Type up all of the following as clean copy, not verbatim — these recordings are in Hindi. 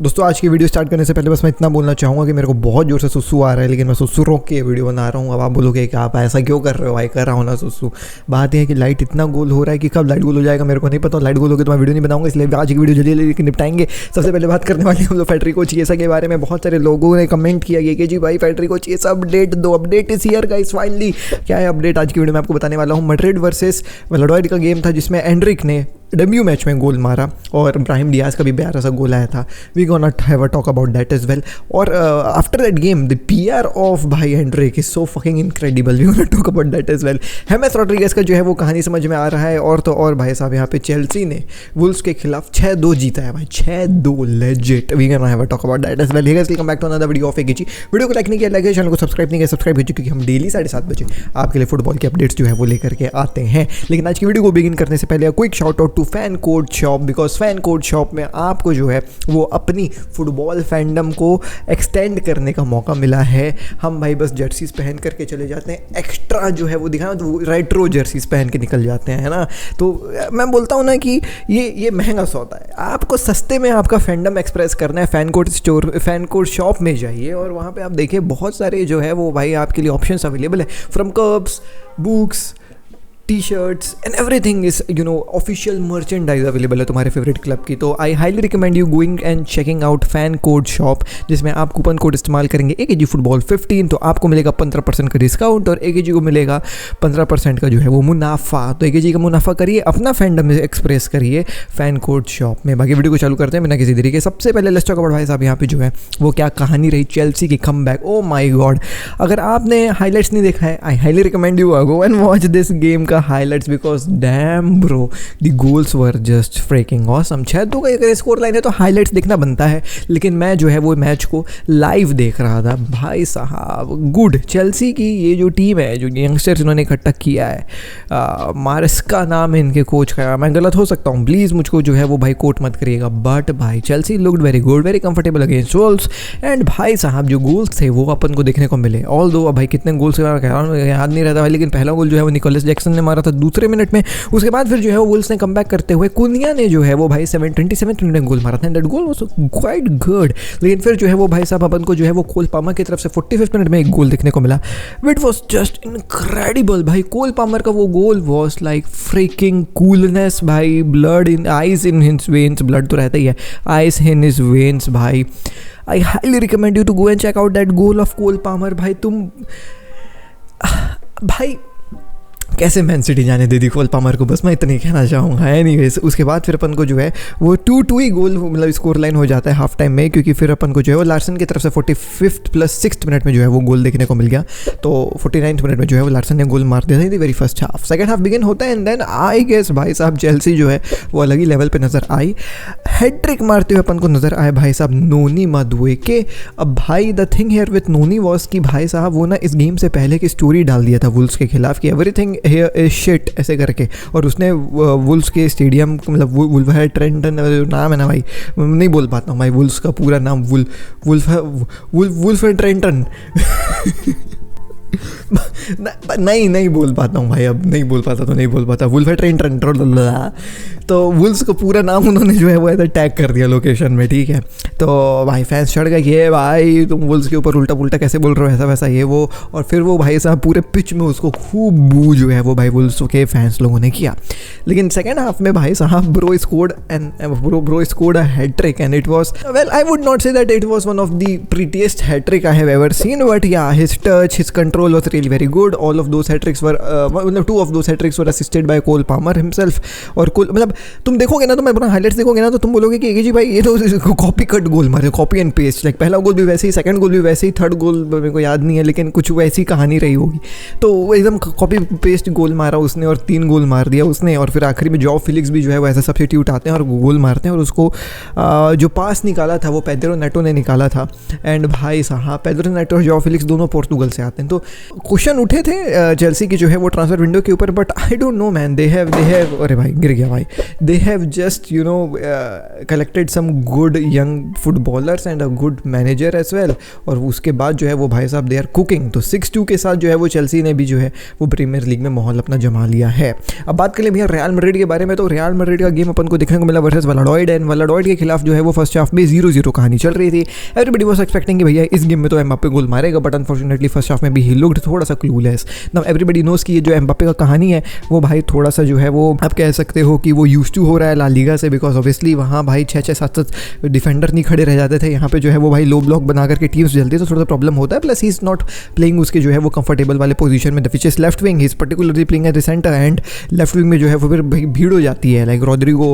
दोस्तों आज की वीडियो स्टार्ट करने से पहले बस मैं इतना बोलना चाहूँगा कि मेरे को बहुत जोर से सुसु आ रहा है, लेकिन मैं सुसु रोक के वीडियो बना रहा हूँ। अब आप बोलोगे कि आप ऐसा क्यों कर रहे हो भाई? कर रहा हूँ ना सुसु। बात यह है कि लाइट इतना गोल हो रहा है कि कब लाइट गोल हो जाएगा मेरे को नहीं पता। लाइट गोल होगी तो मैं वीडियो नहीं बनाऊंगा, इसलिए आज की वीडियो जल्दी जल्दी निपटाएंगे। सबसे पहले बात करने वाले हम लोग फेडरिको चिएसा के बारे में। बहुत सारे लोगों ने कमेंट किया कि जी भाई फेडरिको चिएसा अपडेट दो, अपडेट इस ईयर गाइस फाइनली। क्या है अपडेट? आज की वीडियो में आपको बताने वाला हूँ। मैड्रिड वर्सेस वैलाडोलिड का गेम था जिसमें एंड्रिक ने डेब्यू मैच में गोल मारा और ब्राहिम डियाज का भी प्यारा सा गोल आया था। We gonna have a talk about that as well. और after that game the PR of भाई Endrick is so fucking incredible. We gonna talk about that as well. James Rodriguez का जो है वो कहानी समझ में आ रहा है। और तो और भाई साहब यहाँ पे चेल्सी ने वुल्व्स के खिलाफ 6-2 जीता है भाई, 6-2 legit. We gonna have a talk about that as well. Hey guys welcome back to another video of AKG. Video को लाइक नहीं किया, लाइक चैनल को सब्सक्राइब नहीं किया, सब्सक्राइब कीजिए क्योंकि हम डेली 7:30 बजे आपके लिए फुटबॉल के अपडेट्स जो है वो लेकर के आते हैं। लेकिन आज की वीडियो को बिगिन करने से पहले quick shout out to FanCode shop, because FanCode shop में आपको जो है वो अपनी फुटबॉल फैंडम को एक्सटेंड करने का मौका मिला है। हम भाई बस जर्सीज पहन करके चले जाते हैं, एक्स्ट्रा जो है वो दिखाना तो रेट्रो जर्सीज पहन के निकल जाते हैं, है ना। तो मैं बोलता हूँ ना कि ये महंगा सौदा है। आपको सस्ते में आपका फैंडम एक्सप्रेस करना है, fan code store fan code shop में जाइए और वहाँ पे आप देखिए बहुत सारे जो है वो भाई आपके लिए ऑप्शंस अवेलेबल है। From cups, books, T-shirts and everything is official merchandise available है तुम्हारे फेवरेट क्लब की। तो I highly recommend you going and checking out FanCode shop, जिसमें आप कूपन कोड इस्तेमाल करेंगे एकेजी फुटबॉल 15 तो आपको मिलेगा 15% का डिस्काउंट और एकेजी को मिलेगा 15% का जो है वो मुनाफा। तो एकेजी का मुनाफा करिए, अपना फैंडम एक्सप्रेस करिए फैन कोड शॉप में। बाकी वीडियो को चालू करते हैं बिना किसी देरी के। सबसे पहले लेट्स टॉक अबाउट भाई साहब यहाँ पे जो है वो क्या कहानी रही चेल्सी की कमबैक। ओ माई गॉड, अगर आपने हाईलाइट्स नहीं देखा है आई highly recommend you go and watch this game का highlights because damn bro the goals were just freaking awesome। 6-2 का अगर स्कोर लाइन है तो हाईलाइट्स देखना बनता है, लेकिन मैं जो है वो मैच को लाइव देख रहा था भाई साहब। गुड चेल्सी की ये जो टीम है, जो यंगस्टर्स इन्होंने इकट्ठा किया है, मारेस्का नाम है इनके कोच का, मैं गलत हो सकता हूँ प्लीज़ मुझको जो है वो भाई कोट मत करिएगा, बट भाई Chelsea looked very good, very comfortable against Wolves. And भाई साहब जो गोल्स थे वो अपन को देखने को मिले। ऑल दो भाई कितने गोल्स याद नहीं रहता भाई, लेकिन पहला गोल जो है वो निकोलस जैक्सन ने मारा था दूसरे मिनट में। उसके बाद फिर जो है वो वुल्व्स ने कमबैक करते हुए कुनिया ने जो है वो भाई 27 मिनट में गोल मारा था। That goal was quite good. लेकिन फिर जो है वो भाई साहब अपन को जो है वो कोल पामर की तरफ से 45 मिनट में एक गोल देखने को मिला, विच वाज जस्ट इनक्रेडिबल भाई। कोल पामर का वो goal was like freaking coolness भाई, blood in eyes in his veins, blood तो रहता ही है, आइज इन हिज वेन्स भाई। I highly recommend you to go and check out that goal of Cole Palmer भाई। तुम भाई कैसे मैन सिटी जाने दे दी कोल पामर को, बस मैं इतना ही कहना चाहूँगा। एनीवेज उसके बाद फिर अपन को जो है वो 2-2 ही गोल मतलब स्कोर लाइन हो जाता है हाफ टाइम में, क्योंकि फिर अपन को जो है वो लार्सन की तरफ से 45th + 6th मिनट में जो है वो गोल देखने को मिल गया। तो 49th मिनट में जो है वो लार्सन ने गोल मार दिया था in the very first half. Second half begin होता है एंड देन आई गेस भाई साहब चेल्सी जो है वो अलग ही लेवल पर नज़र आई। हैट्रिक मारते हुए अपन को नज़र आए भाई साहब नोनी मादुएके। अब भाई the thing here with noni was कि भाई साहब वो ना इस गेम से पहले की स्टोरी डाल दिया था वुल्व्स के खिलाफ कि एवरीथिंग हियर इज शिट ऐसे करके, और उसने वुल्व्स के स्टेडियम मतलब वुल्वरहैम्पटन नाम है ना भाई, नहीं बोल पाता हूँ भाई वुल्व्स का पूरा नाम, वुल्वरहैम्पटन नहीं बोल पाता हूँ भाई, अब नहीं बोल पाता तो नहीं बोल पाता। वुल्वरहैम्पटन तो वुल्व्स का पूरा नाम उन्होंने जो है वो ऐसा टैग कर दिया लोकेशन में, ठीक है। तो भाई फैंस चढ़ गए ये भाई तुम वुल्व्स के ऊपर उल्टा पुल्टा कैसे बोल रहे हो, ऐसा वैसा ये वो। और फिर वो भाई साहब पूरे पिच में उसको खूब बू जो है वो भाई वुल्व्स के फैंस लोगों ने किया। लेकिन सेकेंड हाफ में भाई साहब bro scored a hat-trick and it was well I would not say that it was one of the prettiest hat-trick I have ever seen, but yeah his touch, his control was really very good. All of those hat-tricks were two of those hat-tricks were assisted by Cole Palmer himself। और मतलब तुम देखोगे ना तो मैं अपना हाईलाइट्स देखोगे ना तो तुम बोलोगे कि जी भाई ये तो कॉपी कट गोल मारे, कॉपी एंड पेस्ट। लाइक पहला गोल भी वैसे ही, सेकंड गोल भी वैसे ही, थर्ड गोल मेरे को याद नहीं है लेकिन कुछ वैसी कहानी रही होगी। तो एकदम कॉपी पेस्ट गोल मारा उसने और 3 गोल मार दिया उसने। और फिर आखिरी में जॉ फिलिक्स भी जो है वो ऐसा सब्स्टिट्यूट आते हैं और गोल मारते हैं। और उसको जो पास निकाला था वो पेड्रो नेटो ने निकाला था। एंड भाई साहब पेड्रो नेटो और जॉ फिलिक्स दोनों पोर्तुगल से आते हैं। तो क्वेश्चन उठे थे चेल्सी की जो है वो ट्रांसफर विंडो के ऊपर, but I don't know man, they have अरे भाई गिर गया भाई, they have just collected some good young footballers and a good manager as well, और उसके बाद जो है वो भाई साहब दे आर कुकिंग। तो 6-2 के साथ जो है वो चेल्सी ने भी जो है वो प्रीमियर लीग में माहौल अपना जमा लिया है। अब बात करें भैया रियल मैड्रिड के बारे में, तो रियल मैड्रिड का गेम अपन को देखने को मिला वर्सेस वैलाडोलिड, एंड वैलाडोलिड के खिलाफ जो है वो फर्स्ट हाफ में 0-0 कहानी चल रही थी। एवरीबडी वाज एक्सपेक्टिंग कि भैया इस गेम में तो एम्बाप्पे गोल मारेगा, बट अनफॉर्चुनेटली फर्स्ट हाफ में भी ही लुक्ड थोड़ा सा क्लूलेस। नाउ एवरीबडी नोस कि ये जो एम्बाप्पे का कहानी है वो भाई थोड़ा सा जो है वो आप कह सकते हो कि वो यूज्ड टू हो रहा है ला लीगा से, बिकॉज ऑब्वियसली वहाँ भाई 6-6 7-7 डिफेंडर नहीं खड़े रह जाते थे, यहाँ पे जो है वो भाई लो ब्लॉक बना करके टीम्स जल्दी, तो थोड़ा सा प्रॉब्लम होता है। Plus he is not playing उसके जो है वो कंफर्टेबल वाले पोजीशन में, which is left wing, he is particularly playing at the centre, and left wing में जो है वो फिर भीड़ हो जाती है, like Rodrigo,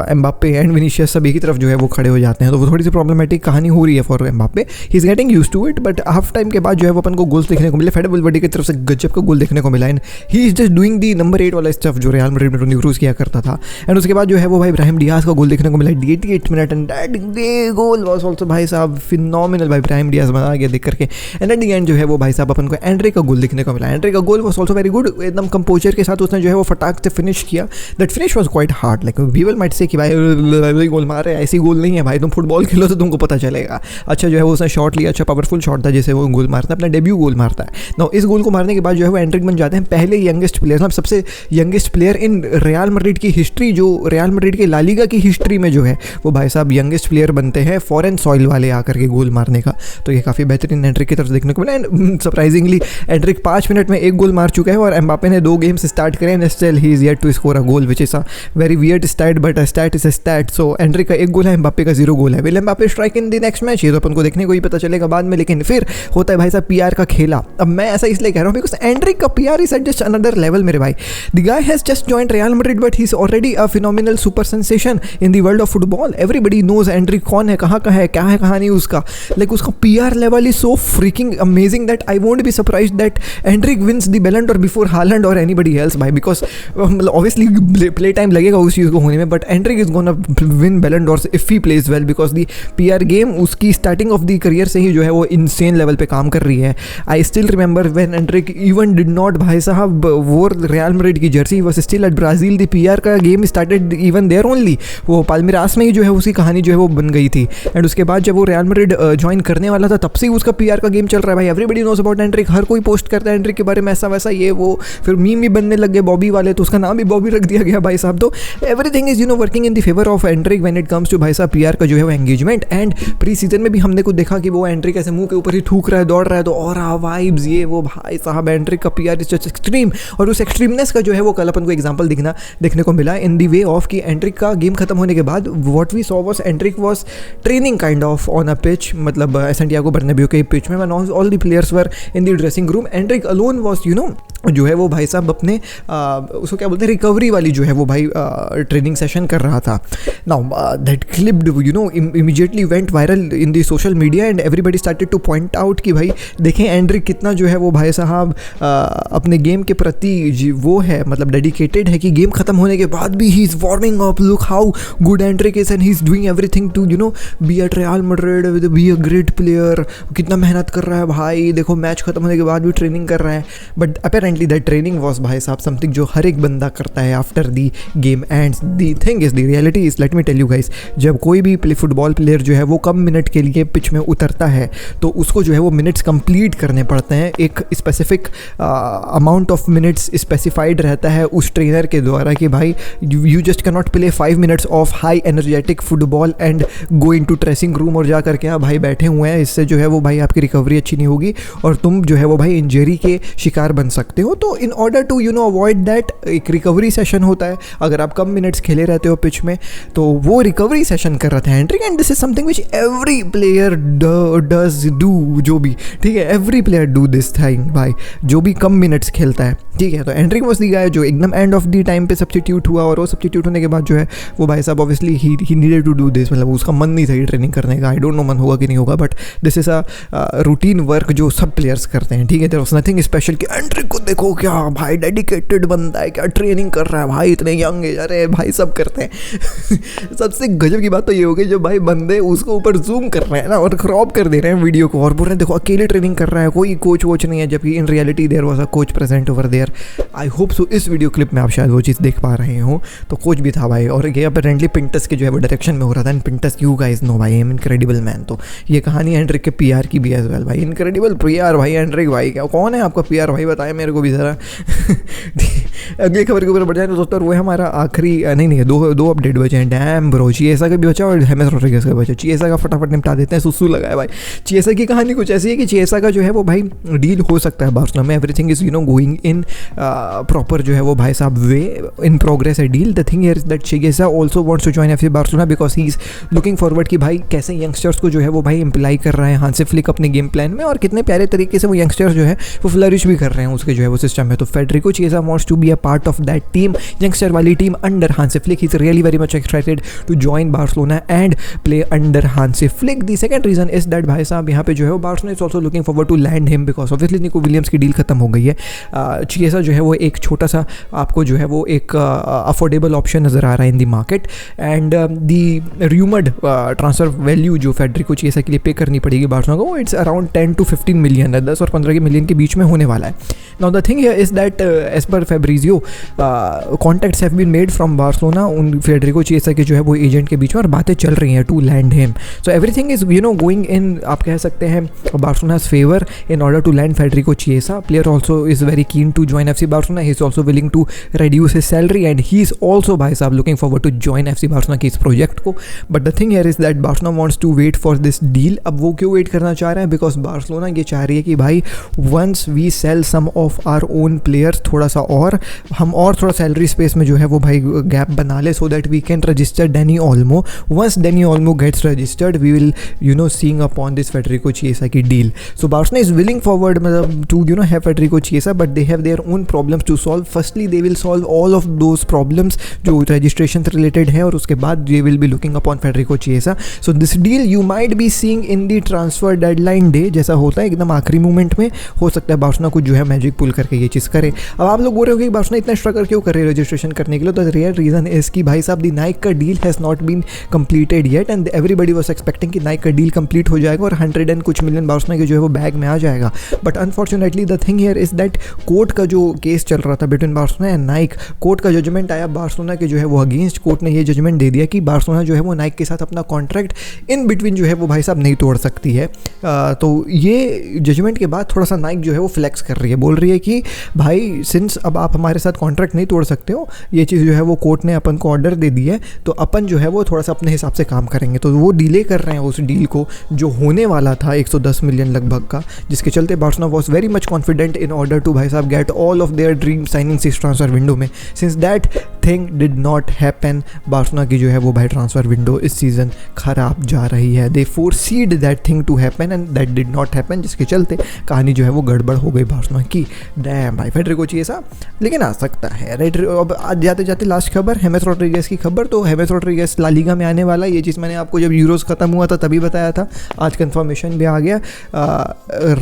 Mbappe and Vinicius सब एक ही तरफ जो है वो खड़े हो जाते हैं, तो वो थोड़ी सी प्रॉब्लमेटिक कहानी हो रही है for Mbappe. He is getting used to it, but half time के बाद जो है वो अपन को गोल्स देखने को मिले, फेड वैलवर्डे की तरफ से गजब का गोल देखने को मिला, and he is just doing the number 8 वाला स्टफ जो रियल मैड्रिड में टोनी क्रूज किया करता था। एंड उसके बाद जो है वो भाई ब्राहिम डियाज का गोल देखने को मिला 88 minute, and that goal was also भाई साहब फिनोमिनल, भाई ब्राहिम डियाज बना गया देख करके। एंड एट द एंड जो है वो भाई साहब अपन को एंड्रिक का गोल देखने को मिला। एंड्रिक का गोल वाज आल्सो वेरी गुड, एकदम कंपोजर के साथ उसने जो है वो फटाक से फिनिश किया। That finish was quite hard, like people might say कि भाई गोल मार रहे, ऐसी गोल नहीं है भाई, तुम फुटबॉल खेलो तो तुमको पता चलेगा। अच्छा जो है वो उसने शॉट लिया, अच्छा पावरफुल शॉट था जैसे वो गोल मारता है, अपना डेब्यू गोल मारता है। नाउ इस गोल को मारने के बाद जो है वो एंड्रिक बन जाते हैं पहले यंगेस्ट प्लेयर, मतलब सबसे youngest player in real Madrid की हिस्ट्री, जो रियल मैड्रिड के ला लीगा की हिस्ट्री में जो है वो भाई साहब यंगेस्ट प्लेयर बनते हैं फॉरेन सॉइल वाले आकर के गोल मारने का। तो ये काफ़ी बेहतरीन एंड्रिक की तरफ देखने को मिला। एंड सरप्राइजिंगली एंड्रिक 5 मिनट में 1 गोल मार चुका है, और एम्बाप्पे ने 2 गेम्स स्टार्ट करे and still he is yet to score a goal, which is a very weird stat, but a stat is a stat. So Endrick का 1 गोल है, एम्बाप्पे का 0 गोल है। Will Mbappe strike in the next match, ये तो अपन को देखने को ही पता चलेगा बाद में, लेकिन फिर होता है भाई साहब पीआर का खेला। अब मैं ऐसा इसलिए कह रहा हूँ बिकॉज एंड्रिक का PR is at just another level मेरे भाई। The guy has just joined Real Madrid, but he is already a phenomenal super sensation in the world of football. Everybody knows Endrick कौन है, कहाँ का है, क्या है कहानी उसका, लाइक उसका PR level is so freaking amazing that I won't be surprised that Endrick wins the Ballon d'Or before Haaland और एनीबडी एल्स भाई, बिकॉज ऑब्वियसली प्ले टाइम लगेगा उस चीज़ को होने में, but Endrick is gonna win Ballon d'Or if he plays well, because the PR game उसकी स्टार्टिंग ऑफ द करियर से ही जो है वो इनसेन लेवल पे काम कर रही है। I still remember when Endrick even did not भाई साहब वोर रियल मैड्रिड की जर्सी, was still at Brazil, the PR का game started even there only, वो पाल्मेरास में ही जो है उसकी कहानी जो है वो बन गई थी। एंड उसके बाद जब वो रियल मैड्रिड ज्वाइन करने वाला था तब से ही उसका पीआर का गेम चल रहा है भाई। एवरीबडी नोज अबाउट एंड्रिक, हर कोई पोस्ट करता है एंड्रिक के बारे में ऐसा वैसा ये वो, फिर मीम भी बनने लग गए बॉबी वाले, तो उसका नाम भी बॉबी रख दिया गया भाई साहब। तो everything is working in the favour of Endrick when it comes to भाई साहब पीआर का जो है वो एंगेजमेंट। एंड प्री सीजन में भी हमने कुछ देखा कि वो एंड्रिक ऐसे मुंह के ऊपर ही थूक रहा है, दौड़ रहा है, तो और वाइब्स ये वो भाई साहब एंड्रिक का पीआर इज जस्ट एक्सट्रीम। और उस एक्सट्रीमनेस का जो है वो कल अपन को एग्जांपल देखने को मिला इन द वे ऑफ कि एंड्रिक का गेम खत्म होने के बाद what we saw was Endrick was training kind of on a pitch, मतलब सैंटियागो बर्नाब्यू के पिच में, when all the players were in the dressing room, Endrick alone was जो है वो भाई साहब अपने उसको क्या बोलते हैं रिकवरी वाली जो है वो भाई ट्रेनिंग सेशन कर रहा था। Now that clip immediately went viral in the social media and everybody started two point out कि भाई देखें एंड्रिक कितना जो है वो भाई साहब अपने गेम के प्रति वो है, मतलब डेडिकेटेड है कि गेम खत्म होने के बाद भी he is warming up, look how good Endrick is and he is doing everything to be at Real Madrid, be a great player. कितना मेहनत कर रहा है भाई, देखो मैच खत्म होने के बाद भी ट्रेनिंग कर रहा है। But apparently that training was भाई साहब समथिंग जो हर एक बंदा करता है after the game ends. The thing is the reality is, let me tell you guys, जब कोई भी फुटबॉल प्लेयर जो है वो कम मिनट के लिए पिच में उतरता है तो उसको जो है वो मिनट्स कंप्लीट करने पड़ते हैं। एक specific amount of minutes specified रहता है उस ट्रेनर के द्वारा कि भाई you just can not play 5 minutes of high energetic football and go in to dressing room और जा करके हाँ भाई बैठे हुए हैं, इससे जो है वो भाई आपकी रिकवरी अच्छी नहीं होगी और तुम जो है वो भाई इंजरी के शिकार बन सकते हो। तो in order to avoid that एक रिकवरी सेशन होता है। अगर आप कम मिनट्स खेले रहते हो पिच में तो वो रिकवरी सेशन कर रहा था Anrich, and this is something which every player does do, जो भी ठीक है every player do this thing भाई, जो भी कम मिनट्स खेलता है ठीक है। तो एंड्रिक वाज द गाय जो एकदम एंड ऑफ द टाइम पे सब्स्टिट्यूट हुआ, और वो सब्स्टिट्यूट होने के बाद जो है वो भाई साहब obviously he needed to do this, मतलब उसका मन नहीं था ये ट्रेनिंग करने का। आई डोंट नो मन होगा कि नहीं होगा, but this is a routine work जो सब प्लेयर्स करते हैं, ठीक है। देयर वाज नथिंग स्पेशल कि एंड्रिक को देखो क्या भाई डेडिकेटेड बंदा है, क्या ट्रेनिंग कर रहा है भाई, इतने यंग है, अरे भाई सब करते हैं। सबसे गजब की बात तो ये हो गई जब भाई बंदे उसको ऊपर जूम कर रहे हैं ना और क्रॉप कर दे रहे हैं वीडियो को, और बोल रहे हैं देखो अकेले ट्रेनिंग कर रहा है, कोई कोच वोच नहीं है, जबकि in reality there was a coach present over there. I hope so इस वीडियो क्लिप में आप शायद वो चीज़ देख पा रहे हो, तो कोच भी था भाई, और ये अपेरेंटली पिंटस के जो है वो डायरेक्शन में हो रहा था। And Pincus you guys no भाई, आई एम इनक्रेडिबल मैन। तो ये कहानी एंड्रिक के पीआर की भी एज वेल भाई, इनक्रेडिबल पीआर भाई एंड्रिक भाई। क्या कौन है आपका पीआर भाई, बताया मेरे को भी ज़रा। अगली खबर के ऊपर बढ़ जाए तो दोस्तों वो है हमारा आखिरी, नहीं दो अपडेट बचे हैं। डैम ब्रो, चिएसा का भी बचा और हेमेस रोड्रिगेज का बचा। चिएसा का फटाफट निपटा देते हैं, सुसु लगा है भाई। चिएसा की कहानी कुछ ऐसी है कि चिएसा का जो है वो भाई डील हो सकता है बार्सिलोना में, everything is going in proper जो है वो भाई साहब वे, इन प्रोग्रेस है deal. The thing is that Chiesa also wants to join FC Barcelona because he is looking forward कि भाई कैसे यंगस्टर्स को जो है वो भाई इम्प्लाई कर रहा है हांसी फ्लिक अपने गेम प्लान में, और कितने प्यारे तरीके से वो यंगस्टर्स जो है वो फ्लरिश भी कर रहे हैं उसके जो है वो सिस्टम में। तो Federico Chiesa wants to be a part of that team, youngster वाली team under Hansi Flick. He is really very much excited to join Barcelona and play under Hansi Flick. The second reason is that भाई साहब यहाँ पे जो है वो Barcelona is also looking forward to land him because obviously Nico Williams की डील खत्म हो गई है। चिएसा जो है वो एक छोटा सा आपको जो है वो एक अफोर्डेबल ऑप्शन नजर आ रहा है in the market, and the rumoured transfer value जो फेडरिको चिएसा के लिए पे करनी पड़ेगी बार्सिलोना को, इट्स अराउंड 10 to 15 मिलियन है, 10 और 15 मिलियन के बीच में होने वाला है। Now the thing here is that as per Fabrizio contacts have been made from Barcelona उन फेडरिको चिएसा के जो है वो एजेंट के बीच में, और बातें चल रही हैं to land him. So everything is going in, आप कह सकते हैं Barcelona's favour in order to land Federico Chiesa. Player also is very keen to join FC Barcelona, he is also willing to reduce his salary and he is also भाई साहब looking forward to join FC Barcelona के इस प्रोजेक्ट को। But the thing here is that Barcelona wants to wait for this deal। अब वो क्यों वेट करना चाह रहे हैं, बिकॉज बार्सिलोना ये चाह रही है कि भाई once we sell some of our own players, थोड़ा सा और हम और थोड़ा सैलरी स्पेस में जो है वो भाई गैप बना ले, so that we can register Dani Olmo। once Dani Olmo gets registered we will seeing upon this Federico Chiesa की deal। so Barcelona is willing forward to have Federico Chiesa, but they have their own problems to solve। firstly they will solve all of those problems जो registration से related है, और उसके बाद they will be looking upon Federico Chiesa। so this deal you might be seeing in the transfer deadline day, जैसा होता है एकदम आखिरी मोमेंट में हो सकता है बार्सिलोना कुछ जो है मैजिक पुल करके ये चीज़ करे। अब आप लोग बोल रहे हो कि बार्सिलोना इतना स्ट्रगल क्यों कर रहे हैं रजिस्ट्रेशन करने के लिए, तो द रियल रीजन इज कि भाई साहब दी नाइक का deal has not been completed yet, and everybody was expecting कि नाइक का डील कंप्लीट हो जाएगा और 100 and कुछ मिलियन बार्सिलोना के जो है वो बैग में आ जाएगा। But unfortunately the thing here is that court का जो केस चल रहा था between Barcelona and Naik, court का जजमेंट आया बार्सिलोना के जो है वो अगेंस्ट। कोर्ट ने ये जजमेंट दे दिया कि बार्सिलोना जो है वो नाइक के साथ अपना कॉन्ट्रैक्ट इन बिटवीन जो है वो भाई साहब नहीं तोड़ सकती है। तो ये जजमेंट के बाद थोड़ा सा नाइक जो है वो फ्लेक्स कर रही है, बोल रही है कि भाई सिंस अब आप हमारे साथ कॉन्ट्रैक्ट नहीं तोड़ सकते हो, ये चीज़ जो है वो कोर्ट ने अपन को ऑर्डर दे दी है, तो अपन जो है वो थोड़ा सा अपने हिसाब से काम करेंगे। तो वो डिले कर रहे हैं उस डील को जो होने वाला था 110 मिलियन लगभग का, जिसके चलते Barcelona was very much confident in order to भाई साहब get all of their dream signings इस ट्रांसफर विंडो में। Since that thing did not happen, Barcelona की जो है वो भाई ट्रांसफर विंडो इस सीज़न खराब जा रही है। They foreseed that thing to happen and that did not happen, जिसके चलते कहानी जो है वो गड़बड़ हो गई बार्सिलोना की। डैम भाई फेडरिको चिएसा लेकिन आ सकता है राइट। अब आज जाते जाते लास्ट खबर हेमेस रोड्रिगेज की खबर। तो हेमेस रोड्रिगेज ला लीगा में आने वाला, ये चीज़ मैंने आपको जब यूरोज खत्म हुआ था तभी बताया था, आज कंफर्मेशन भी आ गया।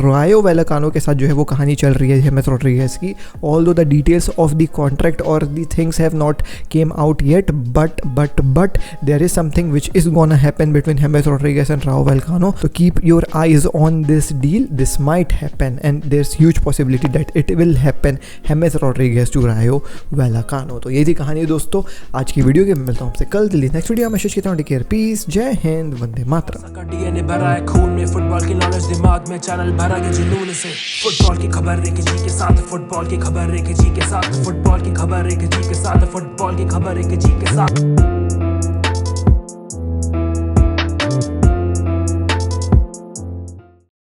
रायो वैलेकानो के साथ जो है वो कहानी चल रही है हेमेस रोड्रिगेज की। Although the details of the contract और the things have not came out yet, but there is something which is gonna happen between James Rodriguez and Raul Vallecano. So keep your eyes on this deal. This might happen and there's huge possibility that it will happen James Rodriguez to Rayo Vallecano। तो ये थी कहानी दोस्तों आज की वीडियो के। मिलता हूँ आपसे कल दिल्ली नेक्स्ट वीडियो में। टेक केयर, पीस, जय हिंद, वंदे मातरम। डीएनए भरा है खून में, फुटबॉल की नॉलेज दिमाग में, चैनल भरा के जुनून से। फुटबॉल की खबर एक जी के साथ, फुटबॉल की खबर एक जी के साथ, फुटबॉल की खबर एक जी के साथ, फुटबॉल की खबर एक जी के साथ।